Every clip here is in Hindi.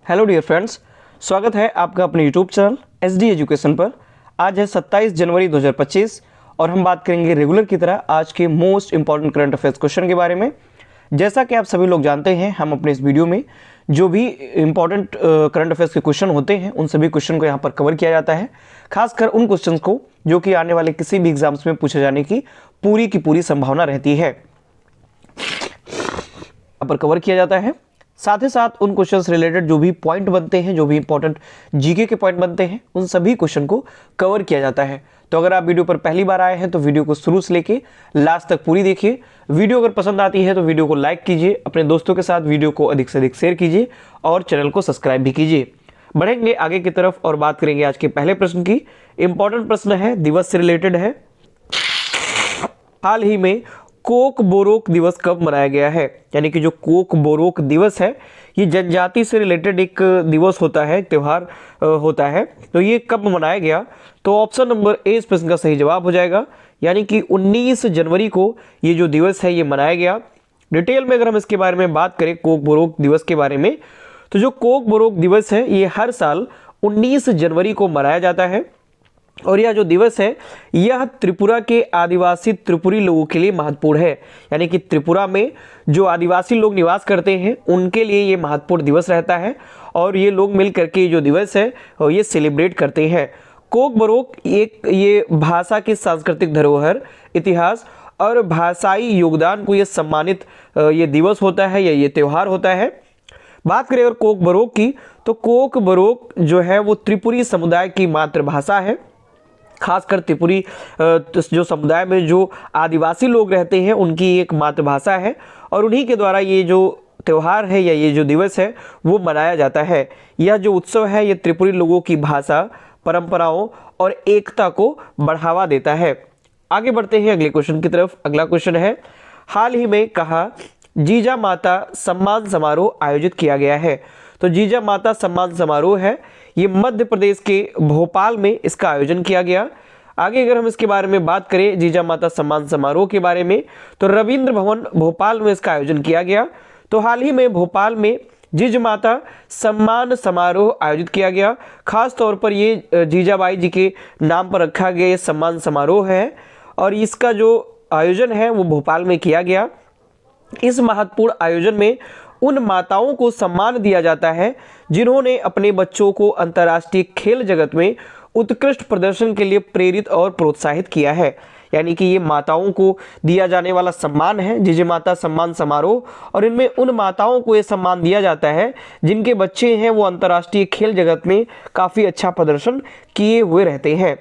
हेलो डियर फ्रेंड्स, स्वागत है आपका अपने यूट्यूब चैनल SD एजुकेशन पर। आज है 27 जनवरी 2025 और हम बात करेंगे रेगुलर की तरह आज के most important current affairs question के बारे में। जैसा कि आप सभी लोग जानते हैं, हम अपने इस वीडियो में जो भी इंपॉर्टेंट करंट अफेयर्स के क्वेश्चन होते हैं उन सभी क्वेश्चन को यहाँ पर कवर किया जाता है, खासकर उन क्वेश्चन को जो कि आने वाले किसी भी एग्जाम्स में पूछे जाने की पूरी संभावना रहती है, यहाँ पर कवर किया जाता है। साथ ही साथ उन क्वेश्चन से रिलेटेड जो भी पॉइंट बनते हैं, जो भी इंपॉर्टेंट जीके के पॉइंट बनते हैं, उन सभी क्वेश्चन को कवर किया जाता है। तो अगर आप वीडियो पर पहली बार आए हैं तो वीडियो को शुरू से लेके लास्ट तक पूरी देखिए। वीडियो अगर पसंद आती है तो वीडियो को लाइक कीजिए, अपने दोस्तों के साथ वीडियो को अधिक से अधिक शेयर कीजिए और चैनल को सब्सक्राइब भी कीजिए। बढ़ेंगे आगे की तरफ और बात करेंगे आज के पहले प्रश्न की। इंपॉर्टेंट प्रश्न है, दिवस से रिलेटेड है। हाल ही में कोक बोरोक दिवस कब मनाया गया है? यानी कि जो कोक बोरोक दिवस है ये जनजाति से रिलेटेड एक दिवस होता है, त्यौहार होता है। तो ये कब मनाया गया? तो ऑप्शन नंबर ए इस प्रश्न का सही जवाब हो जाएगा, यानी कि 19 जनवरी को ये जो दिवस है ये मनाया गया। डिटेल में अगर हम इसके बारे में बात करें कोक बोरोक दिवस के बारे में, तो जो कोक बोरोक दिवस है ये हर साल 19 जनवरी को मनाया जाता है। और यह जो दिवस है यह त्रिपुरा के आदिवासी त्रिपुरी लोगों के लिए महत्वपूर्ण है, यानी कि त्रिपुरा में जो आदिवासी लोग निवास करते हैं उनके लिए ये महत्वपूर्ण दिवस रहता है और ये लोग मिल करके जो दिवस है ये सेलिब्रेट करते हैं। कोक बोरोक एक ये भाषा की सांस्कृतिक धरोहर, इतिहास और भाषाई योगदान को ये सम्मानित ये दिवस होता है या ये त्यौहार होता है। बात करें अगर कोक बोरोक की, तो कोक बोरोक जो है वो त्रिपुरी समुदाय की मातृभाषा है। खासकर त्रिपुरी जो समुदाय में जो आदिवासी लोग रहते हैं उनकी एक मातृभाषा है और उन्हीं के द्वारा ये जो त्यौहार है या ये जो दिवस है वो मनाया जाता है। यह जो उत्सव है ये त्रिपुरी लोगों की भाषा, परंपराओं और एकता को बढ़ावा देता है। आगे बढ़ते हैं अगले क्वेश्चन की तरफ। अगला क्वेश्चन है, हाल ही में कहा जीजा माता सम्मान समारोह आयोजित किया गया है? तो जीजा माता सम्मान समारोह है ये मध्य प्रदेश के भोपाल में इसका आयोजन किया गया। आगे अगर हम इसके बारे में बात करें जीजा माता सम्मान समारोह के बारे में, तो रविंद्र भवन भोपाल में इसका आयोजन किया गया। तो हाल ही में भोपाल में जीजा माता सम्मान समारोह आयोजित किया गया। खास तौर पर ये जीजाबाई जी के नाम पर रखा गया ये सम्मान समारोह है और इसका जो आयोजन है वो भोपाल में किया गया। इस महत्वपूर्ण आयोजन में उन माताओं को सम्मान दिया जाता है जिन्होंने अपने बच्चों को अंतर्राष्ट्रीय खेल जगत में उत्कृष्ट प्रदर्शन के लिए प्रेरित और प्रोत्साहित किया है। यानी कि ये माताओं को दिया जाने वाला सम्मान है जीजा माता सम्मान समारोह, और इनमें उन माताओं को ये सम्मान दिया जाता है जिनके बच्चे हैं वो अंतर्राष्ट्रीय खेल जगत में काफ़ी अच्छा प्रदर्शन किए हुए रहते हैं।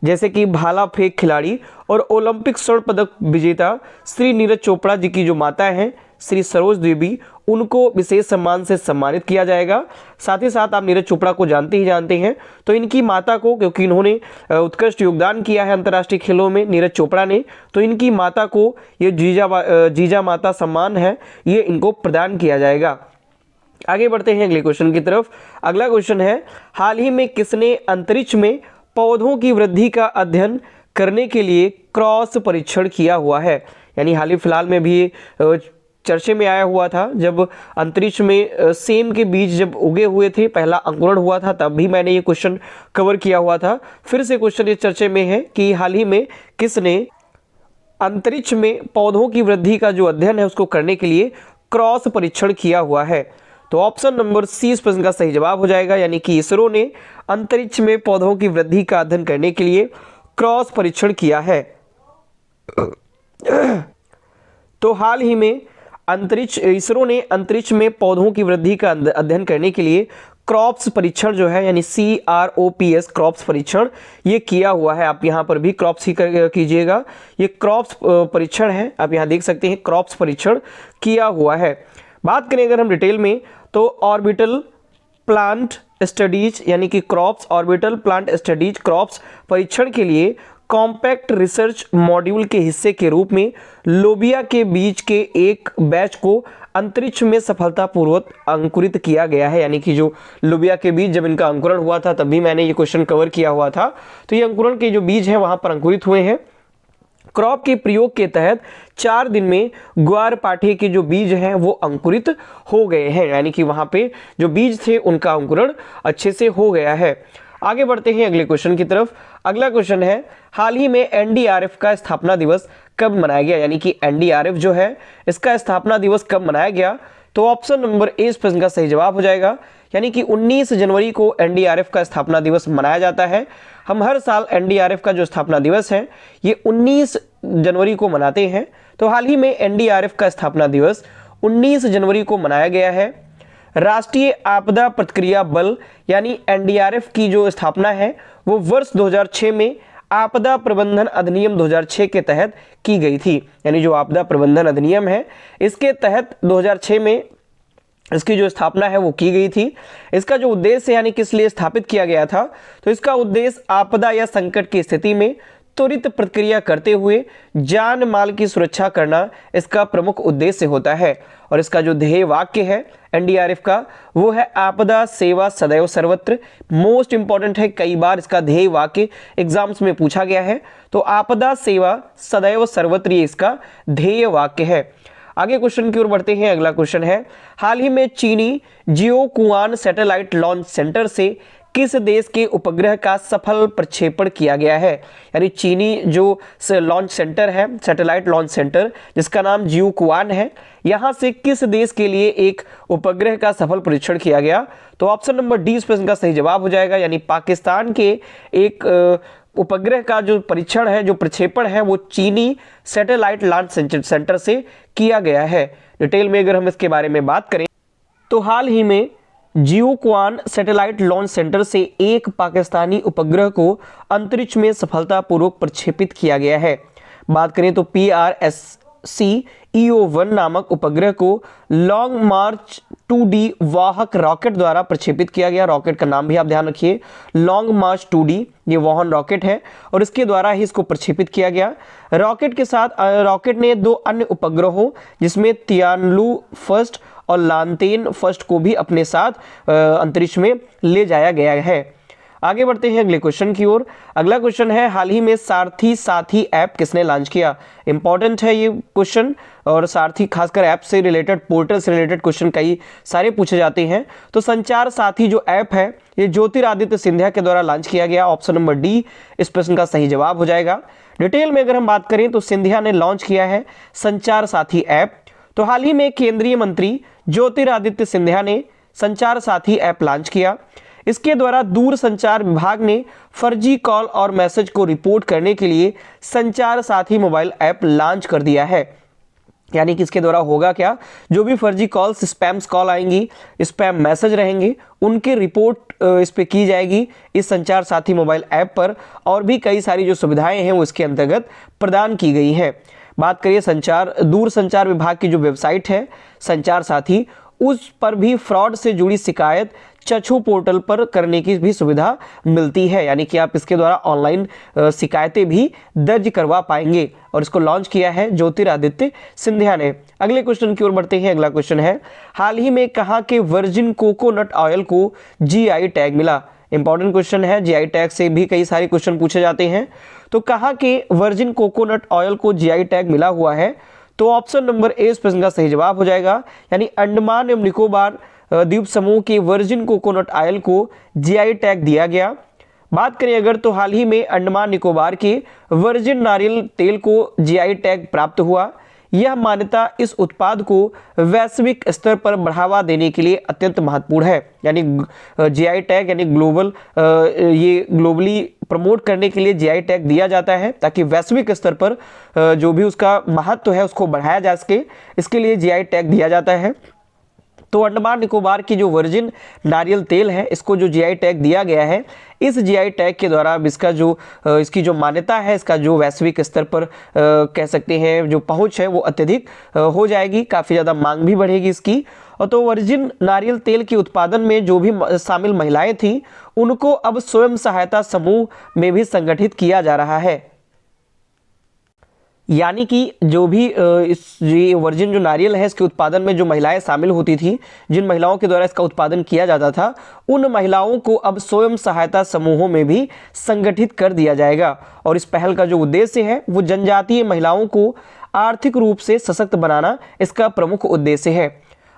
जैसे कि भाला फेंक खिलाड़ी और ओलंपिक स्वर्ण पदक विजेता श्री नीरज चोपड़ा जी की जो माता हैं श्री सरोज देवी, उनको विशेष सम्मान से सम्मानित किया जाएगा। साथ ही साथ आप नीरज चोपड़ा को जानते हैं, तो इनकी माता को, क्योंकि इन्होंने उत्कृष्ट योगदान किया है अंतर्राष्ट्रीय खेलों में नीरज चोपड़ा ने, तो इनकी माता को ये जीजा माता सम्मान है ये इनको प्रदान किया जाएगा। आगे बढ़ते हैं अगले क्वेश्चन की तरफ। अगला क्वेश्चन है, हाल ही में किसने अंतरिक्ष में पौधों की वृद्धि का अध्ययन करने के लिए क्रॉस परीक्षण किया हुआ है? यानी हाल ही फिलहाल में भी चर्चे में आया हुआ था, जब अंतरिक्ष में सेम के बीज जब उगे हुए थे, पहला अंकुरण हुआ था, तब भी मैंने ये क्वेश्चन कवर किया हुआ था। फिर से क्वेश्चन इस चर्चे में है कि हाल ही में किसने अंतरिक्ष में पौधों की वृद्धि का जो अध्ययन है उसको करने के लिए क्रॉस परीक्षण किया हुआ है? तो ऑप्शन नंबर सी इस प्रश्न का सही जवाब हो जाएगा, यानी कि इसरो ने अंतरिक्ष में पौधों की वृद्धि का अध्ययन करने के लिए क्रॉस परीक्षण किया है। तो हाल ही में इसरो ने अंतरिक्ष में पौधों की वृद्धि का अध्ययन करने के लिए क्रॉप्स परीक्षण जो है, यानी CROPS क्रॉप्स परीक्षण ये किया हुआ है। आप यहाँ पर भी क्रॉप्स ही कीजिएगा, ये क्रॉप्स परीक्षण है, आप यहाँ देख सकते हैं क्रॉप्स परीक्षण किया हुआ है। बात करें अगर हम डिटेल में, तो ऑर्बिटल प्लांट स्टडीज यानी कि crops orbital plant studies crops परीक्षण के लिए कॉम्पैक्ट रिसर्च मॉड्यूल के हिस्से के रूप में लोबिया के बीज के एक बैच को अंतरिक्ष में सफलतापूर्वक अंकुरित किया गया है। यानी कि जो लोबिया के बीज जब इनका अंकुरण हुआ था तब भी मैंने ये क्वेश्चन कवर किया हुआ था, तो ये अंकुरण के जो बीज हैं वहां पर अंकुरित हुए हैं। क्रॉप के प्रयोग के तहत 4 दिन में ग्वार पाठे के जो बीज हैं वो अंकुरित हो गए हैं, यानी कि वहां पे जो बीज थे उनका अंकुरण अच्छे से हो गया है। आगे बढ़ते हैं अगले क्वेश्चन की तरफ। अगला क्वेश्चन है, हाल ही में एनडीआरएफ का स्थापना दिवस कब मनाया गया, यानी कि एनडीआरएफ जो है इसका स्थापना दिवस कब मनाया गया। तो ऑप्शन नंबर ए इस प्रश्न का सही जवाब हो जाएगा, यानी कि 19 जनवरी को एनडीआरएफ का स्थापना दिवस मनाया जाता है। हम हर साल एनडीआरएफ का जो स्थापना दिवस है ये 19 जनवरी को मनाते हैं। तो हाल ही में एनडीआरएफ का स्थापना दिवस 19 जनवरी को मनाया गया है। राष्ट्रीय आपदा प्रतिक्रिया बल यानी एनडीआरएफ की जो स्थापना है वो वर्ष 2006 में आपदा प्रबंधन अधिनियम 2006 के तहत की गई थी, यानी जो आपदा प्रबंधन अधिनियम है इसके तहत 2006 में इसकी जो स्थापना है वो की गई थी। इसका जो उद्देश्य यानी किस लिए स्थापित किया गया था, तो इसका उद्देश्य आपदा या संकट की स्थिति में त्वरित प्रतिक्रिया करते हुए जान माल की सुरक्षा करना इसका प्रमुख उद्देश्य होता है। और इसका जो ध्येय वाक्य है एनडीआरएफ का वो है आपदा सेवा सदैव सर्वत्र। मोस्ट इंपॉर्टेंट है, कई बार इसका ध्येय वाक्य एग्जाम्स में पूछा गया है। तो आपदा सेवा सदैव सर्वत्र ये इसका ध्येय वाक्य है। आगे क्वेश्चन की ओर बढ़ते हैं। अगला क्वेश्चन है, हाल ही में चीनी जियोकुआन सैटेलाइट लॉन्च सेंटर से किस देश के उपग्रह का सफल प्रक्षेपण किया गया है, यानी चीनी जो लॉन्च सेंटर है, सैटेलाइट लॉन्च सेंटर जिसका नाम जियोकुआन है, यहां से किस देश के लिए एक उपग्रह का सफल परीक्षण किया गया। तो ऑप्शन नंबर डी इस प्रश्न का सही जवाब हो जाएगा, यानी पाकिस्तान के एक उपग्रह का जो परीक्षण है, जो प्रक्षेपण है वो चीनी सैटेलाइट लॉन्च सेंटर से किया गया है। डिटेल में अगर हम इसके बारे में बात करें तो हाल ही में जियोकुआन सैटेलाइट लॉन्च सेंटर से एक पाकिस्तानी उपग्रह को अंतरिक्ष में सफलतापूर्वक प्रक्षेपित किया गया है। बात करें तो PRSC-EO-1 नामक उपग्रह को लॉन्ग मार्च 2D वाहक रॉकेट द्वारा प्रक्षेपित किया गया। रॉकेट का नाम भी आप ध्यान रखिए, लॉन्ग मार्च 2D ये वाहन रॉकेट है और इसके द्वारा ही इसको प्रक्षेपित किया गया। रॉकेट के साथ रॉकेट ने 2 अन्य उपग्रहों जिसमें तियानलू फर्स्ट और लांतेन फर्स्ट को भी अपने साथ अंतरिक्ष में ले जाया गया है। आगे बढ़ते हैं अगले क्वेश्चन की ओर। अगला क्वेश्चन है, हाल ही में सारथी साथी ऐप किसने लॉन्च किया। इंपॉर्टेंट है ये क्वेश्चन, और सारथी खासकर ऐप से रिलेटेड, पोर्टल से रिलेटेड क्वेश्चन कई सारे पूछे जाते हैं। तो संचार साथी जो ऐप है ये ज्योतिरादित्य सिंधिया के द्वारा लॉन्च किया गया। ऑप्शन नंबर डी इस प्रश्न का सही जवाब हो जाएगा। डिटेल में अगर हम बात करें तो सिंधिया ने लॉन्च किया है संचार साथी ऐप। तो हाल ही में केंद्रीय मंत्री ज्योतिरादित्य सिंधिया ने संचार साथी ऐप लॉन्च किया। इसके द्वारा दूर संचार विभाग ने फर्जी कॉल और मैसेज को रिपोर्ट करने के लिए संचार साथी मोबाइल ऐप लॉन्च कर दिया है। यानी कि इसके द्वारा होगा क्या, जो भी फर्जी कॉल्स, स्पैम्स कॉल आएंगी, स्पैम मैसेज रहेंगे, उनके रिपोर्ट इस पे की जाएगी इस संचार साथी मोबाइल ऐप पर। और भी कई सारी जो सुविधाएं हैं वो इसके अंतर्गत प्रदान की गई हैं। बात करिए दूर संचार विभाग की जो वेबसाइट है संचार साथी, उस पर भी फ्रॉड से जुड़ी शिकायत चक्षु पोर्टल पर करने की भी सुविधा मिलती है। यानी कि आप इसके द्वारा ऑनलाइन शिकायतें भी दर्ज करवा पाएंगे। और इसको लॉन्च किया है ज्योतिरादित्य सिंधिया ने। अगले क्वेश्चन की ओर बढ़ते हैं। अगला क्वेश्चन है, हाल ही में कहाँ के वर्जिन कोकोनट ऑयल को GI टैग मिला। इंपॉर्टेंट क्वेश्चन है, GI टैग से भी कई सारे क्वेश्चन पूछे जाते हैं। तो कहाँ के वर्जिन कोकोनट ऑयल को GI टैग मिला हुआ है। तो ऑप्शन नंबर ए इस प्रश्न का सही जवाब हो जाएगा, यानी अंडमान एवं निकोबार द्वीप समूह के वर्जिन कोकोनट ऑयल को GI टैग दिया गया। बात करें अगर तो हाल ही में अंडमान निकोबार के वर्जिन नारियल तेल को GI टैग प्राप्त हुआ। यह मान्यता इस उत्पाद को वैश्विक स्तर पर बढ़ावा देने के लिए अत्यंत महत्वपूर्ण है। यानी GI टैग यानी ये ग्लोबली प्रमोट करने के लिए GI टैग दिया जाता है ताकि वैश्विक स्तर पर जो भी उसका महत्व है उसको बढ़ाया जा सके, इसके लिए GI टैग दिया जाता है। तो अंडमान निकोबार की जो वर्जिन नारियल तेल है इसको जो GI टैग दिया गया है, इस GI टैग के द्वारा इसकी जो मान्यता है, इसका जो वैश्विक स्तर पर कह सकते हैं जो पहुंच है वो अत्यधिक हो जाएगी, काफ़ी ज़्यादा मांग भी बढ़ेगी इसकी। और तो वर्जिन नारियल तेल के उत्पादन में जो भी शामिल महिलाएं थीं उनको अब स्वयं सहायता समूह में भी संगठित किया जा रहा है। यानी कि जो भी ये वर्जिन जो नारियल है इसके उत्पादन में जो महिलाएं शामिल होती थी, जिन महिलाओं के द्वारा इसका उत्पादन किया जाता था, उन महिलाओं को अब स्वयं सहायता समूहों में भी संगठित कर दिया जाएगा। और इस पहल का जो उद्देश्य है वो जनजातीय महिलाओं को आर्थिक रूप से सशक्त बनाना इसका प्रमुख उद्देश्य है।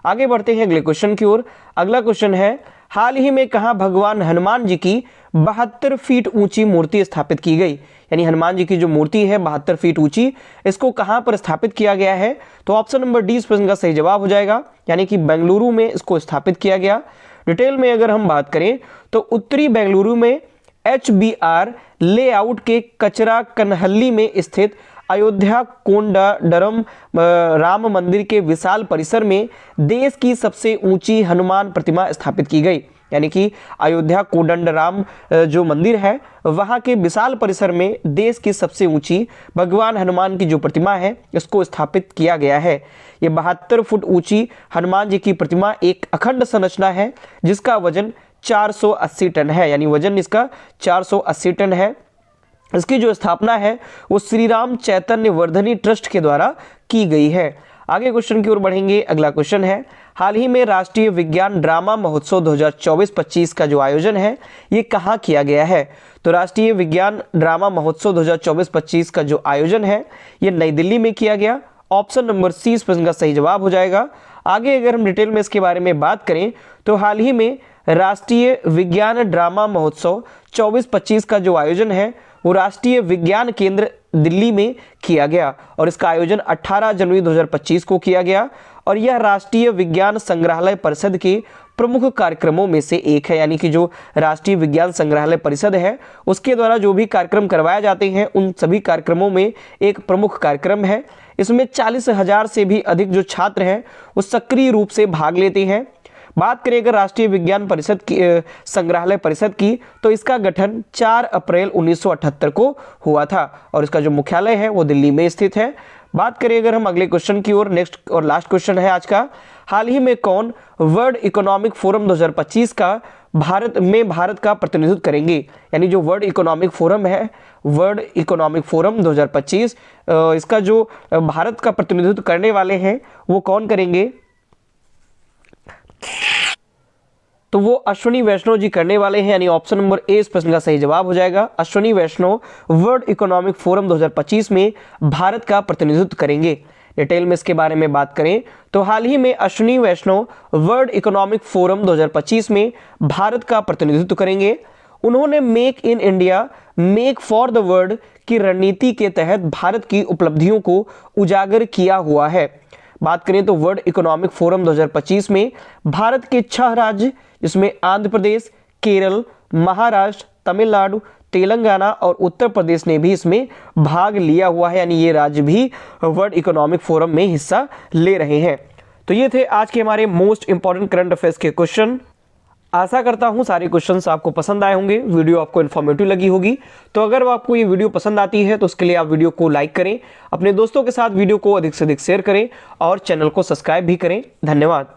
आगे बढ़ते हैं अगले क्वेश्चन की ओर। अगला क्वेश्चन है, हाल ही में कहाँ भगवान हनुमान जी की 72 फीट ऊंची मूर्ति स्थापित की गई? यानी हनुमान जी की जो मूर्ति है 72 फीट ऊंची, इसको कहाँ पर स्थापित किया गया है? तो ऑप्शन नंबर डी इस प्रश्न का सही जवाब हो जाएगा, यानी कि बेंगलुरु में इसको स्थापित किया गया। डिटेल में अगर हम बात करें तो उत्तरी बेंगलुरु में HBR लेआउट के कचरा कनहल्ली में स्थित अयोध्या कोंडाडरम राम मंदिर के विशाल परिसर में देश की सबसे ऊंची हनुमान प्रतिमा स्थापित की गई। यानी कि अयोध्या कोदंडराम जो मंदिर है वहां के विशाल परिसर में देश की सबसे ऊंची भगवान हनुमान की जो प्रतिमा है इसको स्थापित किया गया है। ये 72 फुट ऊंची हनुमान जी की प्रतिमा एक अखंड संरचना है जिसका वजन 480 टन है, यानी वजन इसका 480 टन है। इसकी जो स्थापना है वो श्री राम चैतन्य वर्धनी ट्रस्ट के द्वारा की गई है। आगे क्वेश्चन की ओर बढ़ेंगे। अगला क्वेश्चन है, हाल ही में राष्ट्रीय विज्ञान ड्रामा महोत्सव 2024-25 का जो आयोजन है ये कहाँ किया गया है? तो राष्ट्रीय विज्ञान ड्रामा महोत्सव 2024-25 का जो आयोजन है ये नई दिल्ली में किया गया। ऑप्शन नंबर सी इस प्रश्न का सही जवाब हो जाएगा। आगे अगर हम डिटेल में इसके बारे में बात करें तो हाल ही में राष्ट्रीय विज्ञान ड्रामा महोत्सव 24-25 का जो आयोजन है वो राष्ट्रीय विज्ञान केंद्र दिल्ली में किया गया और इसका आयोजन 18 जनवरी 2025 को किया गया और यह राष्ट्रीय विज्ञान संग्रहालय परिषद के प्रमुख कार्यक्रमों में से एक है। यानी कि जो राष्ट्रीय विज्ञान संग्रहालय परिषद है उसके द्वारा जो भी कार्यक्रम करवाए जाते हैं उन सभी कार्यक्रमों में एक प्रमुख कार्यक्रम है। इसमें 40,000 से भी अधिक जो छात्र हैं वो सक्रिय रूप से भाग लेते हैं। बात करें अगर राष्ट्रीय विज्ञान परिषद की संग्रहालय परिषद की तो इसका गठन 4 अप्रैल 1978 को हुआ था और इसका जो मुख्यालय है वो दिल्ली में स्थित है। बात करें अगर हम अगले क्वेश्चन की ओर, नेक्स्ट और लास्ट क्वेश्चन है आज का, हाल ही में कौन वर्ल्ड इकोनॉमिक फोरम 2025 का भारत का प्रतिनिधित्व करेंगे? यानी जो वर्ल्ड इकोनॉमिक फोरम है, वर्ल्ड इकोनॉमिक फोरम 2025, इसका जो भारत का प्रतिनिधित्व करने वाले हैं वो कौन करेंगे? तो वो अश्विनी वैष्णव जी करने वाले हैं, यानी ऑप्शन नंबर ए इस प्रश्न का सही जवाब हो जाएगा। अश्विनी वैष्णव वर्ल्ड इकोनॉमिक फोरम 2025 में भारत का प्रतिनिधित्व करेंगे। डिटेल में इसके बारे में बात करें तो हाल ही में अश्विनी वैष्णव वर्ल्ड इकोनॉमिक फोरम 2025 में भारत का प्रतिनिधित्व करेंगे। उन्होंने make in India make for the world की रणनीति के तहत भारत की उपलब्धियों को उजागर किया हुआ है। बात करें तो वर्ल्ड इकोनॉमिक फोरम 2025 में भारत के 6 राज्य जिसमें आंध्र प्रदेश, केरल, महाराष्ट्र, तमिलनाडु, तेलंगाना और उत्तर प्रदेश ने भी इसमें भाग लिया हुआ है, यानी ये राज्य भी वर्ल्ड इकोनॉमिक फोरम में हिस्सा ले रहे हैं। तो ये थे आज के हमारे मोस्ट इंपॉर्टेंट करंट अफेयर्स के क्वेश्चन। आशा करता हूं सारे क्वेश्चंस आपको पसंद आए होंगे, वीडियो आपको इन्फॉर्मेटिव लगी होगी। तो अगर आपको ये वीडियो पसंद आती है तो उसके लिए आप वीडियो को लाइक करें, अपने दोस्तों के साथ वीडियो को अधिक से अधिक शेयर करें और चैनल को सब्सक्राइब भी करें। धन्यवाद।